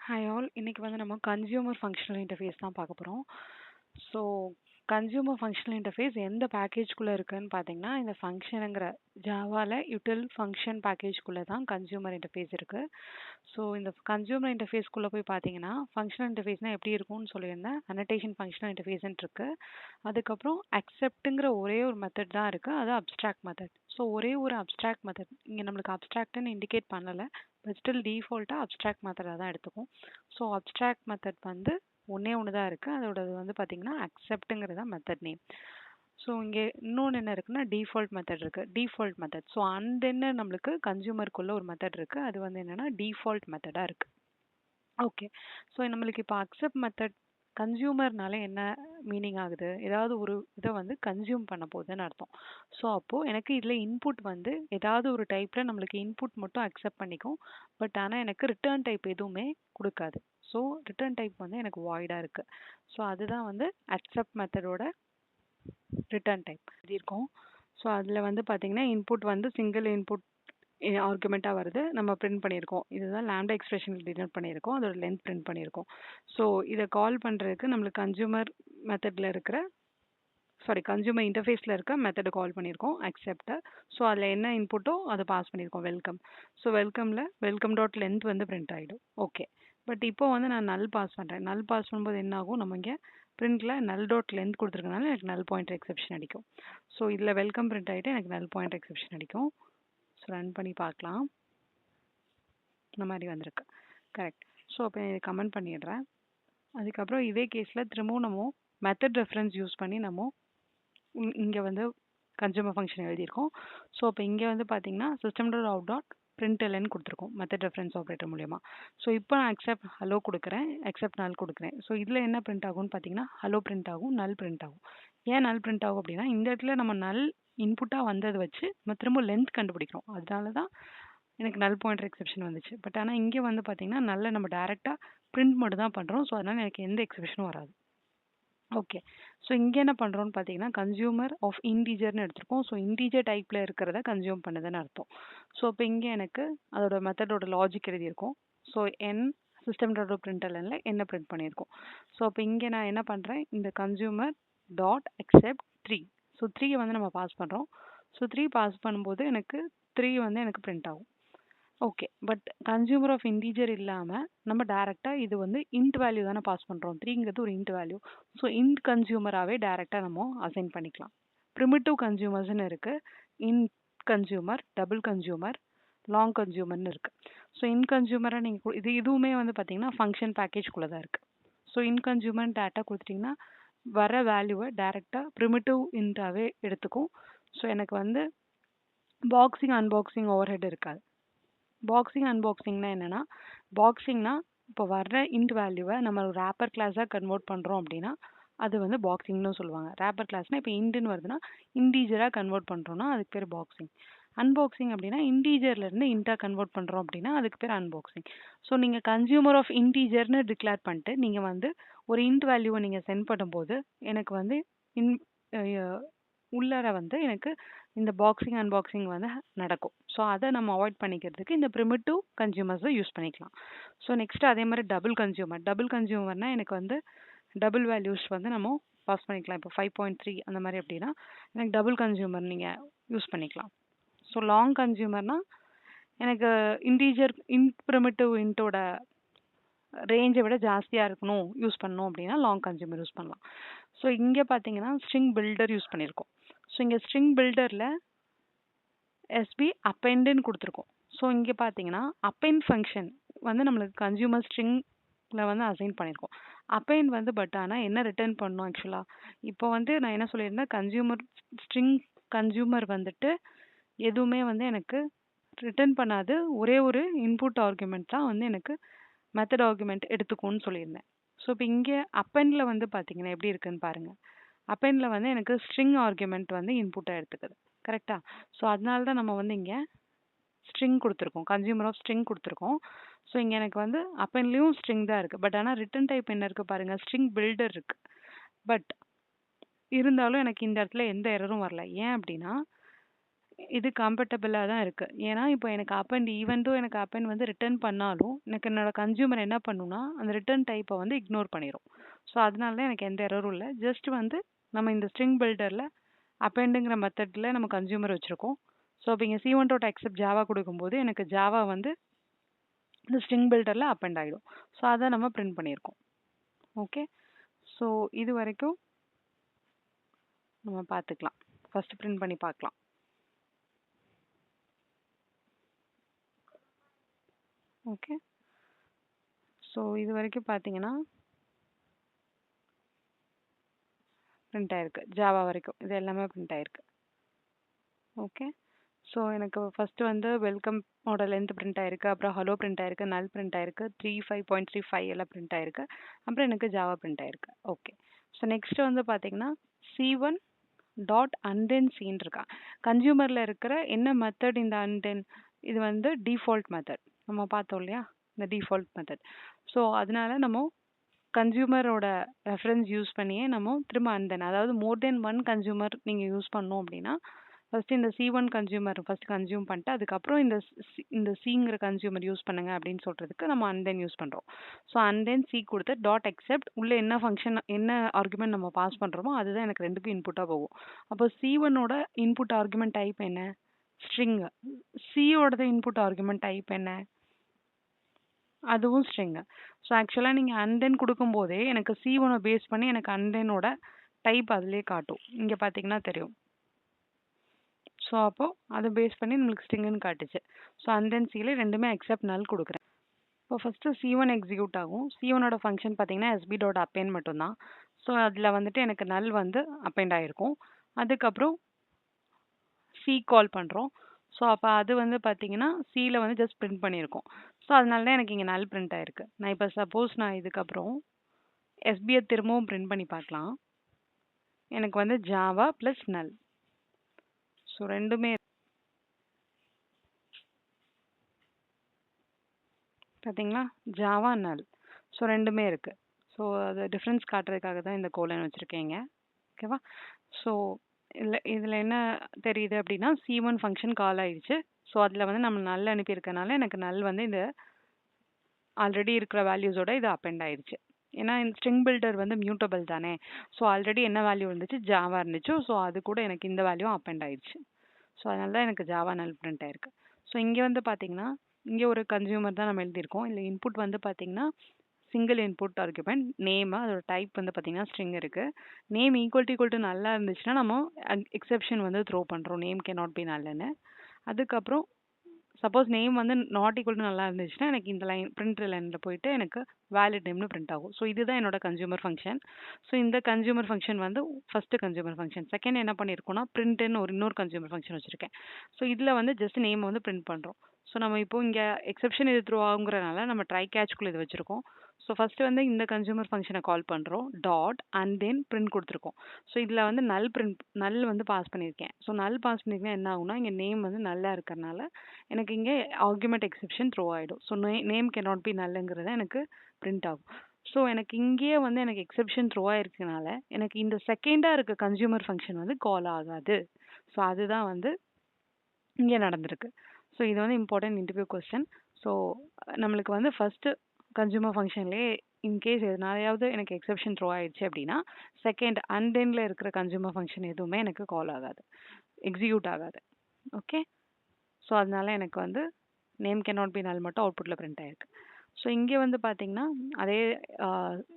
Hi all. இன்னைக்கு வந்து நம்ம கன்சியூமர் ஃபங்க்ஷனல் இன்டர்ஃபேஸ் தான் பார்க்க போகிறோம். ஸோ கன்சியூமர் ஃபங்க்ஷனல் இன்டர்ஃபேஸ் எந்த பேக்கேஜ்குள்ளே இருக்குன்னு பார்த்தீங்கன்னா, இந்த ஃபங்க்ஷனுங்கிற ஜாவால யூட்டில் ஃபங்க்ஷன் பேக்கேஜ்குள்ளே தான் கன்சியூமர் இன்டர்ஃபேஸ் இருக்குது. ஸோ இந்த கன்சியூமர் இன்டர்ஃபேஸ்க்குள்ளே போய் பார்த்தீங்கன்னா, ஃபங்க்ஷனல் இன்டர்ஃபேஸ்னால் எப்படி இருக்கும்னு சொல்லியிருந்தேன். அனடேஷன் ஃபங்க்ஷனல் இன்டர்ஃபேஸ்ன்னு இருக்குது. அதுக்கப்புறம் அக்செப்ட்டுங்கிற ஒரே ஒரு மெத்தட் தான் இருக்குது. அது அப்ஸ்ட்ராக்ட் மெத்தட். ஸோ ஒரே ஒரு அப்ஸ்ட்ராக்ட் மெத்தட் இங்கே நம்மளுக்கு அப்ஸ்ட்ராக்ட்னு இண்டிகேட் பண்ணலை. பட் ஸ்டில் டிஃபால்ட்டாக அப்ஸ்ட்ராக்ட் மெத்தடாக தான் எடுத்துக்கும். ஸோ அப்ஸ்ட்ராக்ட் மெத்தட் வந்து ஒன்றே ஒன்று தான் இருக்குது. அதோடது வந்து பார்த்தீங்கன்னா அக்செப்ட்டுங்கிறது தான் மெத்தட் நேம். ஸோ இங்கே இன்னொன்று என்ன இருக்குன்னா டிஃபால்ட் மெத்தட் இருக்குது. Default method. ஸோ அந்த என்ன நம்மளுக்கு கன்சியூமருக்குள்ள ஒரு மெத்தட் இருக்குது. அது வந்து என்னென்னா டிஃபால்ட் மெத்தடாக இருக்குது. ஓகே. ஸோ நம்மளுக்கு இப்போ அக்செப்ட் மெத்தட் கன்சியூமர்னால என்ன மீனிங் ஆகுது? ஏதாவது ஒரு இதை வந்து கன்சியூம் பண்ண போகுதுன்னு அர்த்தம். ஸோ அப்போது எனக்கு இதில் இன்புட் வந்து ஏதாவது ஒரு டைப்பில் நம்மளுக்கு இன்புட் மட்டும் அக்செப்ட் பண்ணிக்கும். பட் ஆனால் எனக்கு ரிட்டர்ன் டைப் எதுவுமே கொடுக்காது. ஸோ ரிட்டர்ன் டைப் வந்து எனக்கு வாய்டாக இருக்குது. ஸோ அதுதான் வந்து அக்செப்ட் மெத்தடோட ரிட்டர்ன் டைப் இருக்கும். ஸோ அதில் வந்து பார்த்தீங்கன்னா இன்புட் வந்து சிங்கிள் இன்புட் ஆர்குமெண்ட்டாக வருது. நம்ம பிரிண்ட் பண்ணியிருக்கோம். இதுதான் லாம்டா எக்ஸ்பிரஷன் டினோட் பண்ணியிருக்கோம். அதோட லென்த் பிரிண்ட் பண்ணியிருக்கோம். ஸோ இதை கால் பண்ணுறதுக்கு நம்மளுக்கு கன்சியூமர் மெத்தடில் இருக்கிற கன்சியூமர் இன்டர்ஃபேஸில் இருக்க மெத்தடை கால் பண்ணியிருக்கோம் அக்செப்டை. ஸோ அதில் என்ன இன்புட்டோ அதை பாஸ் பண்ணியிருக்கோம் welcome. So welcome dot length வந்து பிரிண்ட் ஆகிடும். ஓகே. பட் இப்போ வந்து நான் நல் பாஸ் பண்ணுறேன். நல் பாஸ் பண்ணும்போது என்ன ஆகும்? நம்ம இங்கே பிரிண்டில் நல் டாட் லென்த் கொடுத்துருக்கனால எனக்கு நல் பாயிண்டர் எக்ஸெப்ஷன் அடிக்கும். ஸோ இதில் வெல்கம் பிரிண்ட் ஆகிட்டு எனக்கு நல் பாயிண்டர் எக்ஸெப்ஷன் அடிக்கும். ஸோ ரன் பண்ணி பார்க்கலாம். இந்த மாதிரி வந்திருக்கு. கரெக்ட். ஸோ அப்போ இதை கமெண்ட் பண்ணிடுறேன். அதுக்கப்புறம் இதே கேஸில் திரும்பவும் நம்ம மெத்தட் ரெஃபரன்ஸ் யூஸ் பண்ணி நம்ம இங்கே வந்து கன்சியூமர் ஃபங்க்ஷன் எழுதியிருக்கோம். ஸோ அப்போ இங்கே வந்து பார்த்தீங்கன்னா system dot out dot println கொடுத்துருக்கோம் மெத்தட் ரெஃபரன்ஸ் ஆப்ரேட்டர் மூலியமாக. ஸோ இப்போ நான் அக்செப்ட் ஹலோ கொடுக்குறேன், அக்செப்ட் நல் கொடுக்குறேன். ஸோ இதில் என்ன பிரிண்ட் ஆகும்னு பார்த்தீங்கன்னா ஹலோ பிரிண்ட் ஆகும், நல் பிரிண்ட் ஆகும். ஏன் நல் பிரிண்ட் ஆகும் அப்படின்னா இந்த இடத்துல நம்ம நல் இன்புட்டாக வந்ததை வச்சு நம்ம திரும்ப லென்த் கண்டுபிடிக்கிறோம். அதனால தான் எனக்கு நல் பாயிண்டர் எக்ஸெப்ஷன் வந்துச்சு. பட் ஆனால் இங்கே வந்து பார்த்தீங்கன்னா நல்ல நம்ம டேரெக்டாக பிரிண்ட் மட்டும் தான் பண்ணுறோம். ஸோ அதனால் எனக்கு எந்த எக்ஸெப்ஷனும் வராது. ஓகே. ஸோ இங்கே என்ன பண்ணுறோன்னு பார்த்தீங்கன்னா கன்சியூமர் ஆஃப் இன்டீஜர்னு எடுத்திருக்கோம். ஸோ இன்டீஜர் டைப்பில் இருக்கிறத கன்சியூம் பண்ணுதுன்னு அர்த்தம். ஸோ இப்போ இங்கே எனக்கு அதோட மெத்தடோட லாஜிக் எழுதியிருக்கோம். ஸோ என் சிஸ்டம் டாட் பிரிண்ட்எல்என்ல என்ன பிரிண்ட் பண்ணியிருக்கோம். ஸோ அப்போ இங்கே நான் என்ன பண்ணுறேன்? இந்த கன்சியூமர் டாட் அக்செப்ட் 3. ஸோ 3 வந்து நம்ம பாஸ் பண்ணுறோம். ஸோ 3 பாஸ் பண்ணும்போது எனக்கு 3 வந்து எனக்கு பிரிண்ட் ஆகும். Okay. But consumer of integer இல்லாமல் நம்ம டேரெக்டாக இது வந்து இன்ட் வேல்யூ தானே பாஸ் பண்ணுறோம். 3ங்கிறது ஒரு இன்ட் வேல்யூ. ஸோ இன்ட் கன்சியூமராகவே டேரெக்டாக நம்ம அசைன் பண்ணிக்கலாம். ப்ரிமிட்டிவ் கன்சியூமர்ஸ்னு இருக்குது. Int consumer, double consumer, long கன்சியூமர்னு இருக்குது. ஸோ இன் கன்சியூமரை நீங்கள் இதுவுமே வந்து பார்த்தீங்கன்னா ஃபங்க்ஷன் பேக்கேஜ்குள்ளே தான் இருக்குது. ஸோ இன் கன்சியூமர் டேட்டா கொடுத்துட்டிங்கன்னா வர வேல்யூவை டேரெக்டாக ப்ரிமிட்டிவ் இன்ட்டாகவே எடுத்துக்கும். ஸோ எனக்கு வந்து பாக்ஸிங் அன்பாக்சிங் ஓவர் ஹெட் இருக்காது. பாக்ஸிங் அன்பாக்சிங்னா என்னென்னா பாக்ஸிங்னா இப்போ வர்ற இன்ட் வேல்யூவை நம்ம ஒரு ரேப்பர் கிளாஸாக கன்வெர்ட் பண்ணுறோம் அப்படின்னா அது வந்து பாக்ஸிங்னு சொல்லுவாங்க. ரேப்பர் கிளாஸ்னால் இப்போ இன்ட்டுன்னு வருதுன்னா இன்டீஜராக கன்வெர்ட் பண்ணுறோன்னா அதுக்கு பேர் பாக்ஸிங். அன்பாக்சிங் அப்படின்னா இன்டீஜர்லேருந்து இன்ட்டாக கன்வெர்ட் பண்ணுறோம் அப்படின்னா அதுக்கு பேர் அன்பாக்சிங். ஸோ நீங்கள் கன்சியூமர் ஆஃப் இன்டீஜர்னு டிக்ளேர் பண்ணிட்டு நீங்கள் வந்து ஒரு இன்ட் வேல்யூவை நீங்கள் சென்ட் பண்ணும்போது எனக்கு வந்து இன் உள்ளார வந்து எனக்கு இந்த பாக்ஸிங் அன்பாக்சிங் வந்து நடக்கும். ஸோ அதை நம்ம அவாய்ட் பண்ணிக்கிறதுக்கு இந்த ப்ரிமிட்டிவ் கன்சியூமர்ஸை யூஸ் பண்ணிக்கலாம். ஸோ நெக்ஸ்ட் அதே மாதிரி டபுள் கன்சியூமர்னால் எனக்கு வந்து டபுள் வேல்யூஸ் வந்து நம்ம பாஸ் பண்ணிக்கலாம். இப்போ 5.3 அந்த மாதிரி அப்படின்னா எனக்கு டபுள் கன்சியூமர் நீங்கள் யூஸ் பண்ணிக்கலாம். ஸோ லாங் கன்சியூமர்னால் எனக்கு இன்டீஜர் ப்ரிமிட்டிவ் இன்ட்டோட ரேஞ்சை விட ஜாஸ்தியாக இருக்கணும் யூஸ் பண்ணணும் அப்படின்னா லாங் கன்சியூமர் யூஸ் பண்ணலாம். ஸோ இங்கே பார்த்தீங்கன்னா ஸ்ட்ரிங் பில்டர் யூஸ் பண்ணியிருக்கோம். ஸோ இங்கே ஸ்ட்ரிங் பில்டரில் எஸ்பி அப்பெண்டுன்னு கொடுத்துருக்கோம். ஸோ இங்கே பார்த்தீங்கன்னா அப்பெண்ட் ஃபங்க்ஷன் வந்து நம்மளுக்கு கன்சியூமர் ஸ்ட்ரிங்கில் வந்து அசைன் பண்ணியிருக்கோம். அப்பெண்ட் வந்து பட் ஆனால் என்ன ரிட்டர்ன் பண்ணணும் ஆக்சுவலாக இப்போ வந்து நான் என்ன சொல்லியிருந்தேன் ஸ்ட்ரிங் கன்சியூமர் வந்துட்டு எதுவுமே வந்து எனக்கு ரிட்டர்ன் பண்ணாது. ஒரே ஒரு இன்புட் ஆர்குமெண்ட் தான் வந்து எனக்கு மெத்தட் ஆர்குமெண்ட் எடுத்துக்கோன்னு சொல்லியிருந்தேன். ஸோ இப்போ இங்கே அப்பெண்டில் வந்து பார்த்தீங்கன்னா எப்படி இருக்குன்னு பாருங்கள். அப்பெண்டில் வந்து எனக்கு ஸ்ட்ரிங் ஆர்குமெண்ட் வந்து இன்புட்டாக எடுத்துக்குது. கரெக்டாக? ஸோ அதனால தான் நம்ம வந்து இங்கே ஸ்ட்ரிங் கொடுத்துருக்கோம். கன்சியூமர் ஆஃப் ஸ்ட்ரிங் கொடுத்துருக்கோம். ஸோ இங்கே எனக்கு வந்து அப்பெண்ட்லேயும் ஸ்ட்ரிங் தான் இருக்குது. பட் ஆனால் ரிட்டன் டைப் என்ன இருக்குது பாருங்கள், ஸ்ட்ரிங் பில்டர் இருக்குது. பட் இருந்தாலும் எனக்கு இந்த இடத்துல எந்த எரரும் வரல. ஏன் அப்படின்னா இது கம்ஃபர்டபுளா தான் இருக்கு. ஏன்னா, இப்போ எனக்கு அப்பெண்ட் ஈவன் தோ எனக்கு அப்பெண்ட் வந்து ரிட்டர்ன் பண்ணாலும், எனக்கு என்னோட கன்சியூமர் என்ன பண்ணும்னா, அந்த ரிட்டர்ன் டைப்ப வந்து இக்னோர் பண்ணிரும். ஸோ, அதனால தான் எனக்கு எந்த எரரும் இல்ல. ஜஸ்ட் வந்து நம்ம இந்த ஸ்ட்ரிங் பில்டர்ல அப்பெண்டுங்கிற மெத்தட்ல நம்ம கன்சியூமர் வச்சிருக்கோம். ஸோ, அப்ப இங்க C1 டாட் அக்செப்ட் ஜாவா குடுக்கும்போது, எனக்கு ஜாவா வந்து இந்த ஸ்ட்ரிங் பில்டர்ல அப்பெண்ட் ஆயிடும். ஸோ, அத நம்ம பிரிண்ட் பண்ணியிருக்கோம். ஓகே. ஸோ, இது வரைக்கும் நம்ம பார்த்துக்கலாம். ஃபர்ஸ்ட் பிரிண்ட் பண்ணி பார்க்கலாம். ஓகே. ஸோ, இது வரைக்கும் பார்த்தீங்கன்னா பிரிண்ட் ஆயிருக்கு. ஜாவா வரைக்கும். இது எல்லாமே பிரிண்ட் ஆயிருக்கு. ஓகே. ஸோ, எனக்கு ஃபர்ஸ்ட் வந்து வெல்கம் ஓட லென்த் பிரிண்ட் ஆயிருக்கு. அப்புறம் ஹலோ பிரிண்ட் ஆயிருக்கு. நல் பிரிண்ட் ஆயிருக்கு. 35.35 எல்லாம் பிரிண்ட் ஆயிருக்கு. அப்புறம் எனக்கு ஜாவா பிரிண்ட் ஆயிருக்கு. ஓகே. ஸோ, நெக்ஸ்ட் வந்து பார்த்தீங்கன்னா C1 டாட் அன்டென் சீன் இருக்கா. கன்சியூமர்ல இருக்கிற என்ன மெத்தட் இந்த அன்டென் இது வந்து டிஃபால்ட் மெத்தட். நம்ம பார்த்தோம் இல்லையா? இந்த டிஃபால்ட் மெத்தட். ஸோ, அதனால நம்ம கன்சியூமரோட ரெஃபரன்ஸ் யூஸ் பண்ணியே நம்ம திரும்ப அன்டென் அதாவது மோர் தென் ஒன் கன்சியூமர் நீங்கள் யூஸ் பண்ணோம் அப்படின்னா ஃபர்ஸ்ட் இந்த C1 கன்சியூமர் ஃபர்ஸ்ட் கன்சியூம் பண்ணிட்டு அதுக்கப்புறம் இந்த சிங்கிற கன்சியூமர் யூஸ் பண்ணுங்க அப்படின்னு சொல்றதுக்கு நம்ம அன்டென் யூஸ் பண்றோம். ஸோ அன்டென் சி கொடுத்து டாட் அக்செப்ட் உள்ள என்ன ஃபங்க்ஷன் என்ன ஆர்குமெண்ட் நம்ம பாஸ் பண்றோமோ அதுதான் எனக்கு ரெண்டுக்கும் இன்புட்டா போகும். அப்போ C1ஓட இன்புட் ஆர்குமெண்ட் டைப் என்ன? ஸ்ட்ரிங். சியோட இன்புட் ஆர்குமெண்ட் டைப் என்ன? அதுவும் ஸ்ட்ரிங். ஸோ ஆக்சுவலாக நீங்கள் அன்டென் கொடுக்கும்போதே எனக்கு C1 பேஸ் பண்ணி எனக்கு அன்டெனோட டைப் அதிலே காட்டும். இங்கே பார்த்தீங்கன்னா தெரியும். ஸோ அப்போ அதை பேஸ் பண்ணி நம்மளுக்கு ஸ்ட்ரிங்னு காட்டுச்சு. ஸோ அன்டென் சியில் ரெண்டுமே அக்செப்ட் நல் கொடுக்குறேன். இப்போ ஃபஸ்ட்டு C1 எக்ஸிக்யூட் ஆகும். C1ஓட ஃபங்க்ஷன் பார்த்தீங்கன்னா SB டாட் அப்பெண்ட் மட்டும்தான். ஸோ அதில் வந்துட்டு எனக்கு நல் வந்து அப்பெண்ட் ஆகிருக்கும். அதுக்கப்புறம் சி கால் பண்ணுறோம். ஸோ அப்போ அது வந்து பார்த்தீங்கன்னா சியில் வந்து ஜஸ்ட் பிரிண்ட் பண்ணியிருக்கோம். ஸோ அதனால தான் எனக்கு இங்கே நல் பிரிண்ட் ஆயிருக்கு. நான் இப்போ சப்போஸ் நான் இதுக்கப்புறம் எஸ்பியை திரும்பவும் பிரிண்ட் பண்ணி பார்க்கலாம். எனக்கு வந்து ஜாவா ப்ளஸ் நல். ஸோ ரெண்டுமே பார்த்தீங்களா ஜாவா நல். ஸோ ரெண்டுமே இருக்கு. ஸோ அது டிஃப்ரென்ஸ் காட்டுறதுக்காக தான் இந்த கோலன் வச்சுருக்கேங்க. ஓகேவா? ஸோ இதில் என்ன தெரியுது அப்படின்னா C1 ஃபங்க்ஷன் கால் ஆயிடுச்சு. ஸோ அதில் வந்து நம்ம நல் அனுப்பியிருக்கனால எனக்கு நல் வந்து இந்த ஆல்ரெடி இருக்கிற வேல்யூஸோட இது அப்பெண்ட் ஆயிடுச்சு. ஏன்னா இந்த ஸ்ட்ரிங் பில்டர் வந்து மியூட்டபிள் தானே. ஸோ ஆல்ரெடி என்ன வேல்யூ இருந்துச்சு ஜாவா இருந்துச்சு. ஸோ அது கூட எனக்கு இந்த வேல்யூ அப்பெண்ட் ஆயிடுச்சு. ஸோ அதனால தான் எனக்கு ஜாவா நல் பிரிண்ட் ஆயிருக்கு. ஸோ இங்கே வந்து பார்த்தீங்கன்னா இங்கே ஒரு கன்சியூமர் தான் நம்ம எழுதியிருக்கோம். இல்லை இன்புட் வந்து பார்த்தீங்கன்னா சிங்கிள் இன்புட் ஆர்குமெண்ட் நேம் அதோட டைப் வந்து பார்த்தீங்கன்னா ஸ்ட்ரிங் இருக்கு. நேம் ஈக்குவல் டு நல்லா இருந்துச்சுன்னா நம்ம எக்ஸெப்ஷன் வந்து த்ரோ பண்ணுறோம் நேம் கே நாட் பி நல்லன்னு. அதுக்கப்புறம் சப்போஸ் நேம் வந்து நாட் ஈக்குவல் டு நல்லா இருந்துச்சுன்னா எனக்கு இந்த லைன் பிரிண்ட் லைனில் போயிட்டு எனக்கு வேலிட் நேம்னு பிரிண்ட் ஆகும். ஸோ இதுதான் என்னோட கன்சியூமர் ஃபங்க்ஷன். ஸோ இந்த கன்சியூமர் ஃபங்க்ஷன் வந்து ஃபர்ஸ்ட் கன்சியூமர் ஃபங்க்ஷன். செகண்ட் என்ன பண்ணியிருக்கோம்னா பிரிண்ட்னு இன்னொரு கன்சியூமர் ஃபங்க்ஷன் வச்சிருக்கேன். ஸோ இதில் வந்து ஜஸ்ட் நேம் வந்து பிரிண்ட் பண்ணுறோம். ஸோ நம்ம இப்போ இங்கே எக்ஸெப்ஷன் இது த்ரூ ஆகுங்கிறனால நம்ம ட்ரை கேட்ச்குள்ளே இது வச்சிருக்கோம். ஸோ ஃபர்ஸ்ட் வந்து இந்த கன்சியூமர் ஃபங்க்ஷனை கால் பண்ணுறோம் டாட் அண்ட் தென் பிரிண்ட் கொடுத்துருக்கோம். ஸோ இதில் வந்து நல் வந்து பாஸ் பண்ணியிருக்கேன். ஸோ நல் பாஸ் பண்ணியிருக்கேன் என்ன ஆகும்னா இங்கே நேம் வந்து நல்லா இருக்கிறனால எனக்கு இங்கே ஆர்குமெண்ட் எக்ஸெப்ஷன் த்ரோ ஆகிடும். So name can not be நல்லுங்கிறத எனக்கு பிரிண்ட் ஆகும். ஸோ எனக்கு இங்கேயே வந்து எனக்கு எக்ஸெப்ஷன் த்ரோ ஆயிருக்கனால எனக்கு இந்த செகண்டாக இருக்க கன்சியூமர் ஃபங்க்ஷன் வந்து கால் ஆகாது. ஸோ அதுதான் வந்து இங்கே நடந்திருக்கு. ஸோ இது வந்து இம்பார்ட்டன்ட் இன்டர்வியூ கொஸ்டின். ஸோ நம்மளுக்கு வந்து ஃபர்ஸ்ட் கன்சியூமர் ஃபங்க்ஷன்லேயே இன்கேஸ் எதனாலையாவது எனக்கு எக்ஸெப்ஷன் த்ரோ ஆயிடுச்சு அப்படின்னா செகண்ட் அன்டென்ல இருக்கிற கன்சியூமர் ஃபங்க்ஷன் எதுவுமே எனக்கு கால் ஆகாது, எக்ஸிக்யூட் ஆகாது. ஓகே. ஸோ அதனால எனக்கு வந்து நேம் கே நாட் பி நல் மட்டும் அவுட்புட்டில் பிரிண்ட் ஆயிருக்கு. ஸோ இங்கே வந்து பார்த்தீங்கன்னா அதே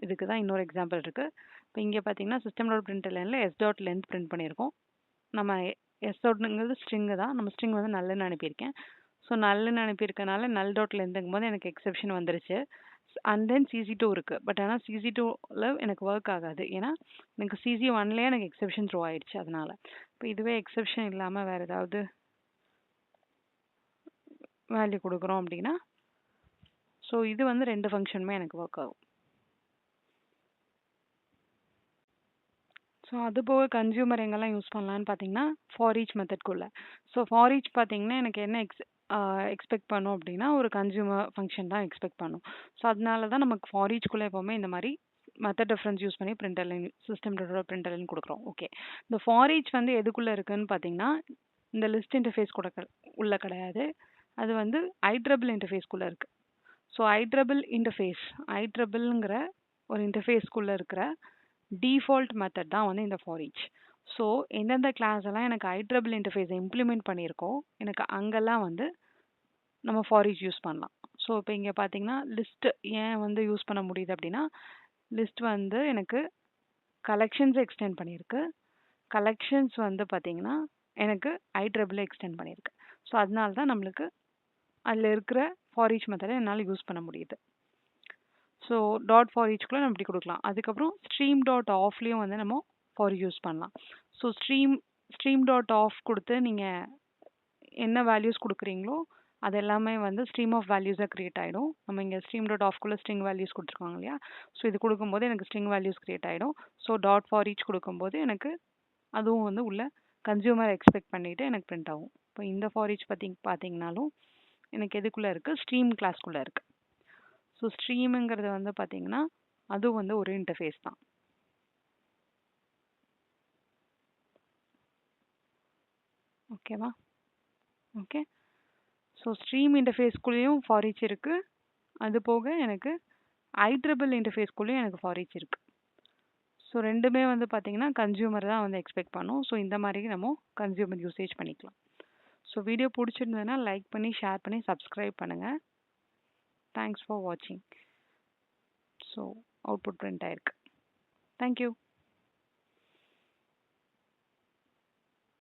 இதுக்கு தான் இன்னொரு எக்ஸாம்பிள் இருக்குது. இப்போ இங்கே பார்த்தீங்கன்னா சிஸ்டம் டாட் பிரிண்ட் லைனில் எஸ் டாட் லென்த் பிரிண்ட் பண்ணியிருக்கோம். நம்ம எஸ் டாட்ங்கிறது ஸ்ட்ரிங்கு தான். நம்ம ஸ்ட்ரிங் வந்து நல்லுன்னு அனுப்பியிருக்கேன். ஸோ நல்லுன்னு அனுப்பியிருக்கனால நல் டாட் லென்த்துங்கும் போது எனக்கு எக்ஸெப்ஷன் வந்துருச்சு. அண்ட் தென் CC2 இருக்குது. பட் ஆனால் CC2ல எனக்கு ஒர்க் ஆகாது. ஏன்னா எனக்கு CC1லேயே எனக்கு எக்ஸெப்ஷன் த்ரோ ஆயிடுச்சு அதனால. இப்போ இதுவே எக்ஸெப்ஷன் இல்லாமல் வேறு ஏதாவது வேல்யூ கொடுக்குறோம் அப்படின்னா ஸோ இது வந்து ரெண்டு ஃபங்க்ஷனுமே எனக்கு ஒர்க் ஆகும். ஸோ அது போக கன்சியூமர் எங்கெல்லாம் யூஸ் பண்ணலான்னு பார்த்தீங்கன்னா ஃபார் ஈச் மெத்தட்குள்ளே. ஸோ ஃபார் ஈச் பார்த்தீங்கன்னா எனக்கு என்ன எக்ஸ்பெக்ட் பண்ணும் அப்படின்னா ஒரு கன்சியூமர் ஃபங்க்ஷன் தான் எக்ஸ்பெக்ட் பண்ணும். ஸோ அதனால தான் நமக்கு ஃபார் ஈச்குள்ளே எப்போவுமே இந்த மாதிரி மெத்தட் டிஃபரன்ஸ் யூஸ் பண்ணி பிரிண்டர்லைன் சிஸ்டம் பிரிண்டர்லைன் கொடுக்குறோம். ஓகே. இந்த ஃபார் ஈச் வந்து எதுக்குள்ளே இருக்குன்னு பார்த்தீங்கன்னா இந்த லிஸ்ட் இன்டர்ஃபேஸ் கூட உள்ள கிடையாது. அது வந்து IEEE இன்டர்ஃபேஸ்க்குள்ள இருக்கு. ஸோ IEEEங்கிற ஒரு இன்டர்ஃபேஸ்க்குள்ள இருக்கிற டிஃபால்ட் மெத்தட் தான் வந்து இந்த ஃபார் ஈச். ஸோ எந்தெந்த கிளாஸ் எல்லாம் எனக்கு IEEE இன்டர்ஃபேஸை இம்ப்ளிமெண்ட் பண்ணியிருக்கோ எனக்கு அங்கெல்லாம் வந்து நம்ம ஃபார் ஈச் யூஸ் பண்ணலாம். ஸோ இப்போ இங்கே பார்த்தீங்கன்னா லிஸ்ட் ஏன் வந்து யூஸ் பண்ண முடியுது அப்படின்னா, லிஸ்ட் வந்து எனக்கு கலெக்ஷன்ஸை எக்ஸ்டெண்ட் பண்ணியிருக்கு. கலெக்ஷன்ஸ் வந்து பார்த்தீங்கன்னா எனக்கு IEEE எக்ஸ்டெண்ட் பண்ணியிருக்கு. ஸோ அதனால தான் நம்மளுக்கு அதில் இருக்கிற ஃபார் ஈச் மெத்தடை என்னால் யூஸ் பண்ண முடியுது. ஸோ டாட் ஃபார் ஈச்குள்ளே நம்ம இப்படி கொடுக்கலாம். அதுக்கப்புறம் ஸ்ட்ரீம் டாட் ஆஃப்லேயும் வந்து நம்ம ஃபார் யூஸ் பண்ணலாம். ஸோ ஸ்ட்ரீம் டாட் ஆஃப் கொடுத்து நீங்கள் என்ன வேல்யூஸ் கொடுக்குறீங்களோ அது எல்லாமே வந்து ஸ்ட்ரீம் ஆஃப் வேல்யூஸாக க்ரியேட் ஆகிடும். நம்ம இங்கே ஸ்ட்ரீம் டாட் ஆஃப்குள்ளே ஸ்ட்ரிங் வேல்யூஸ் கொடுத்துருக்காங்க இல்லையா, ஸோ இது கொடுக்கும்போது எனக்கு ஸ்ட்ரிங் வேல்யூஸ் க்ரியேட் ஆகிடும். ஸோ டாட் ஃபார் ஈச் கொடுக்கும்போது எனக்கு அதுவும் வந்து உள்ள கன்சியூமர் எக்ஸ்பெக்ட் பண்ணிவிட்டு எனக்கு பிரிண்ட் ஆகும். இப்போ இந்த ஃபார் ஈச் பார்த்தீங்கன்னாலும் எனக்கு எதுக்குள்ளே இருக்குது, ஸ்ட்ரீம் கிளாஸ்க்குள்ளே இருக்குது. ஸோ ஸ்ட்ரீமுங்கிறது வந்து பார்த்தீங்கன்னா அதுவும் வந்து ஒரு இன்டர்ஃபேஸ் தான். ஓகேவா? ஓகே. ஸோ ஸ்ட்ரீம் இன்டர்ஃபேஸ்க்குள்ளேயும் ஃபார் ஈச் இருக்குது. அது போக எனக்கு IEEE இன்டர்ஃபேஸ்க்குள்ளேயும் எனக்கு ஃபார் ஈச் இருக்குது. ஸோ ரெண்டுமே வந்து பார்த்தீங்கன்னா கன்சியூமர் தான் வந்து எக்ஸ்பெக்ட் பண்ணும். ஸோ இந்த மாதிரி நம்ம கன்சியூமர் யூசேஜ் பண்ணிக்கலாம். ஸோ வீடியோ பிடிச்சிருந்ததுன்னா லைக் பண்ணி ஷேர் பண்ணி சப்ஸ்கிரைப் பண்ணுங்கள். தேங்க்ஸ் ஃபார் வாட்சிங். ஸோ அவுட்புட் பிரிண்ட் ஆயிருக்கு. தேங்க்யூ.